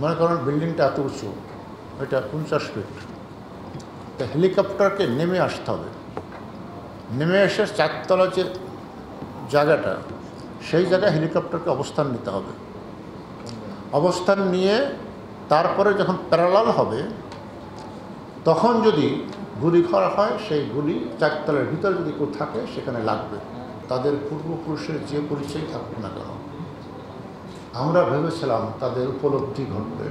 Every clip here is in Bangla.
মনে করেন বিল্ডিংটা এত উঁচু, এটা 50 ফিট, তো হেলিকপ্টারকে নেমে আসতে হবে। নেমে এসে 4তলা যে জায়গাটা, সেই জায়গায় হেলিকপ্টারকে অবস্থান নিতে হবে। অবস্থান নিয়ে তারপরে যখন প্যারালাল হবে, তখন যদি গুলি করা হয়, সেই গুলি 4তলার ভিতরে যদি কেউ থাকে সেখানে লাগবে, তাদের পূর্বপুরুষের যে পরিচয় থাকুক না কেন। আমরা ভেবেছিলাম তাদের উপলব্ধি ঘটবে,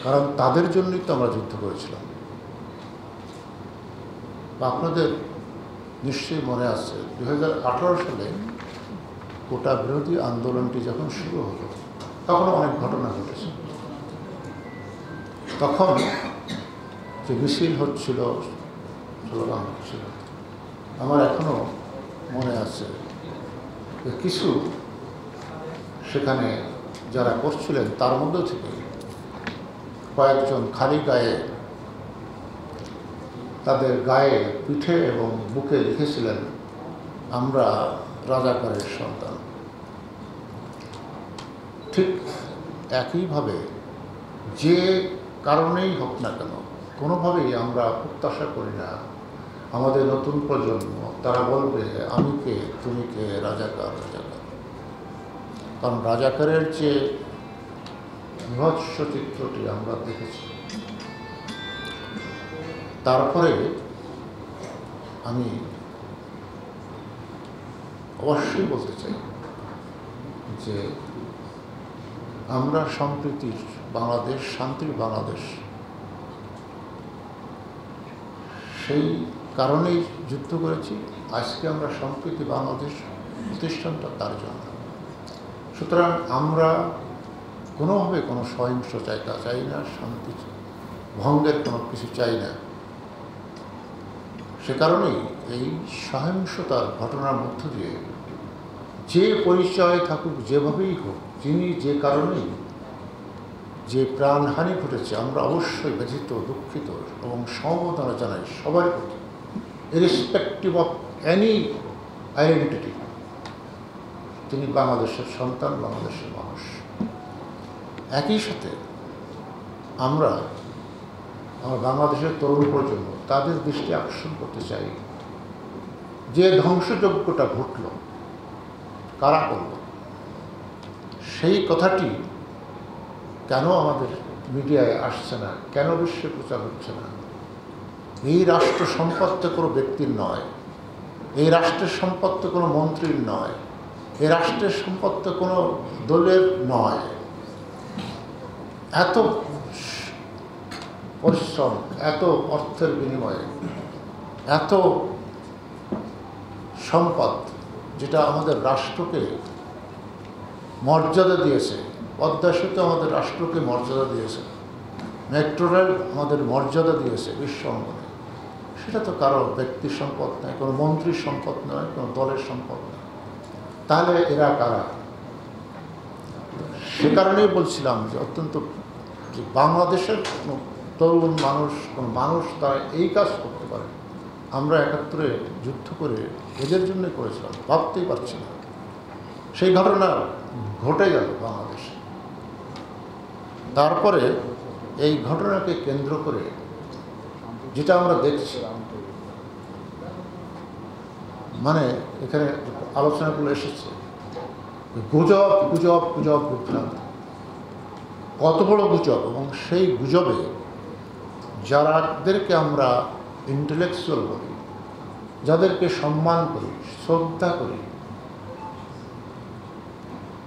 কারণ তাদের জন্যই তো আমরা যুদ্ধ করেছিলাম। আপনাদের নিশ্চয়ই মনে আছে 2018 সালে কোটা বিরোধী আন্দোলনটি যখন শুরু হলো, তখন অনেক ঘটনা ঘটেছে। তখন যে মিছিল হচ্ছিল, স্লোগান হচ্ছিল, আমার এখনো মনে আছে কিছু সেখানে যারা করছিলেন তার মধ্যে থেকে কয়েকজন খালি গায়ে, তাদের গায়ে, পিঠে এবং বুকে লিখেছিলেন, আমরা রাজাকারের সন্তান। ঠিক একইভাবে যে কারণেই হোক না কেন, কোনোভাবেই আমরা প্রত্যাশা করি না আমাদের নতুন প্রজন্ম তারা বলবে আমি কে, তুমি কে, রাজাকার রাজাকার। কারণ রাজাকারের যে বিভৎস চিত্রটি আমরা দেখেছি। তারপরে আমি অবশ্যই বলতে চাই যে আমরা সম্প্রীতির বাংলাদেশ, শান্তির বাংলাদেশ, সেই কারণেই যুদ্ধ করেছি। আজকে আমরা সম্প্রীতি বাংলাদেশ প্রতিষ্ঠানটা তার জন্য। সুতরাং আমরা কোনোভাবে কোনো সহিংসতা চাই না, শান্তি ভঙ্গের কোনো কিছু চাই না। সে কারণেই এই সহিংসতার ঘটনার মধ্য দিয়ে যে পরিচয় থাকুক, যেভাবেই হোক, যিনি যে কারণেই যে প্রাণহানি ঘটেছে, আমরা অবশ্যই ব্যথিত, দুঃখিত এবং সমবেদনা জানাই সবার প্রতি, ইরেসপেক্টিভ অফ এনি আইডেন্টিটি। তিনি বাংলাদেশের সন্তান, বাংলাদেশের মানুষ। একই সাথে আমরা আমার বাংলাদেশের তরুণ প্রজন্ম তাদের দৃষ্টি আকর্ষণ করতে চাই, যে ধ্বংসযজ্ঞটা ঘটল কারা করল, সেই কথাটি কেন আমাদের মিডিয়ায় আসছে না, কেন বিশ্বে প্রচার হচ্ছে না? এই রাষ্ট্র সম্পদ তো কোনো ব্যক্তির নয়, এই রাষ্ট্রের সম্পদ তো কোনো মন্ত্রীর নয়, এই রাষ্ট্রের সম্পদ তো কোনো দলের নয়। এত পরিশ্রম, এত অর্থের বিনিময়ে এত সম্পদ, যেটা আমাদের রাষ্ট্রকে মর্যাদা দিয়েছে, পদ্মা সেতু আমাদের রাষ্ট্রকে মর্যাদা দিয়েছে, মেট্রো রেল আমাদের মর্যাদা দিয়েছে বিশ্ব অঙ্গনে, সেটা তো কারো ব্যক্তির সম্পদ নয়, কোনো মন্ত্রীর সম্পদ নয়, কোনো দলের সম্পদ নয়। তাহলে এরা কারা? সে কারণেই বলছিলাম যে অত্যন্ত যে বাংলাদেশের কোনো তরুণ মানুষ, কোনো মানুষ তারা এই কাজ করতে পারে। আমরা 71-এ যুদ্ধ করে এদের জন্য করেছিলাম, ভাবতেই পারছি না। সেই ঘটনা ঘটে গেল বাংলাদেশে। তারপরে এই ঘটনাকে কেন্দ্র করে যেটা আমরা দেখছি, মানে এখানে আলোচনাগুলো এসেছে, গুজব গুজব গুজব বিভ্রান্ত, কত বড় গুজব, এবং সেই গুজবে যাদেরকে আমরা ইন্টেলেকচুয়াল বলি, যাদেরকে সম্মান করি, শ্রদ্ধা করি,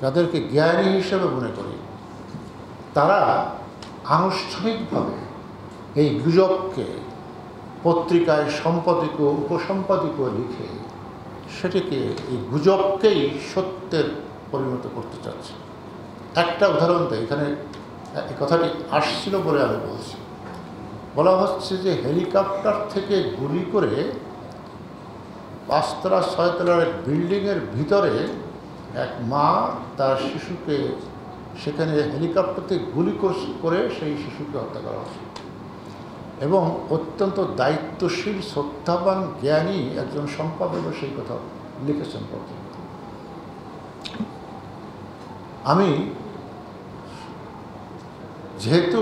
যাদেরকে জ্ঞানী হিসেবে মনে করি, তারা আনুষ্ঠানিকভাবে এই গুজবকে পত্রিকায় সম্পাদকীয়, উপসম্পাদকীয় লিখে সেটিকে, এই গুজবকেই সত্যের পরিণত করতে চাচ্ছে। একটা উদাহরণ দেয়, এখানে এই কথাটি আসছিল বলে আমি বলছি। বলা হচ্ছে যে হেলিকপ্টার থেকে গুলি করে 5তলা 6তলার এক বিল্ডিংয়ের ভিতরে এক মা তার শিশুকে সেখানে হেলিকপ্টার থেকে গুলি করে সেই শিশুকে হত্যা করা হচ্ছে। এবং অত্যন্ত দায়িত্বশীল, শ্রদ্ধাবান, জ্ঞানী একজন সম্পাদক সেই কথা লিখেছেন। আমি যেহেতু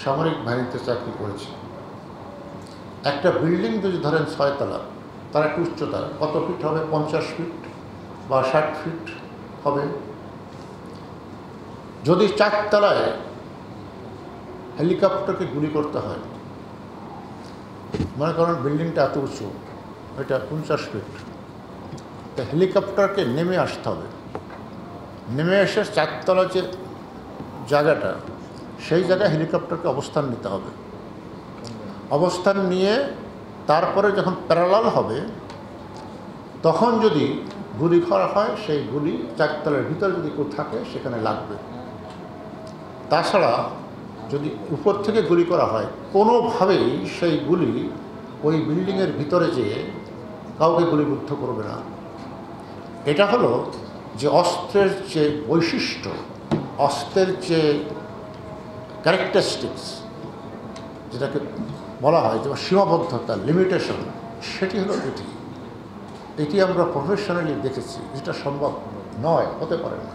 সামরিক বাহিনীতে চাকরি করেছি, একটা বিল্ডিং যদি ধরেন 6 তলা, তার একটা উচ্চতা কত ফিট হবে? 50 ফিট বা 60 ফিট হবে। যদি 4 তলায় হেলিকপ্টারকে গুলি করতে হয়, মনে করেন বিল্ডিংটা এত উঁচু, এটা 50 ফিট, তো হেলিকপ্টারকে নেমে আসতে হবে। নেমে এসে 4 তলা যে জায়গাটা, সেই জায়গায় হেলিকপ্টারকে অবস্থান নিতে হবে। অবস্থান নিয়ে তারপরে যখন প্যারালাল হবে, তখন যদি গুলি করা হয়, সেই গুলি 4 তলার ভিতরে যদি কেউ থাকে সেখানে লাগবে। তাছাড়া যদি উপর থেকে গুলি করা হয়, কোনোভাবেই সেই গুলি ওই বিল্ডিংয়ের ভিতরে যেয়ে কাউকে গুলিবিদ্ধ করবে না। এটা হলো যে অস্ত্রের যে বৈশিষ্ট্য, অস্ত্রের যে ক্যারেক্টারিস্টিক্স, যেটাকে বলা হয় যে সীমাবদ্ধতা, লিমিটেশন, সেটি হলো এটি। এটি আমরা প্রফেশনালি দেখেছি, যেটা সম্ভব নয়, হতে পারে না।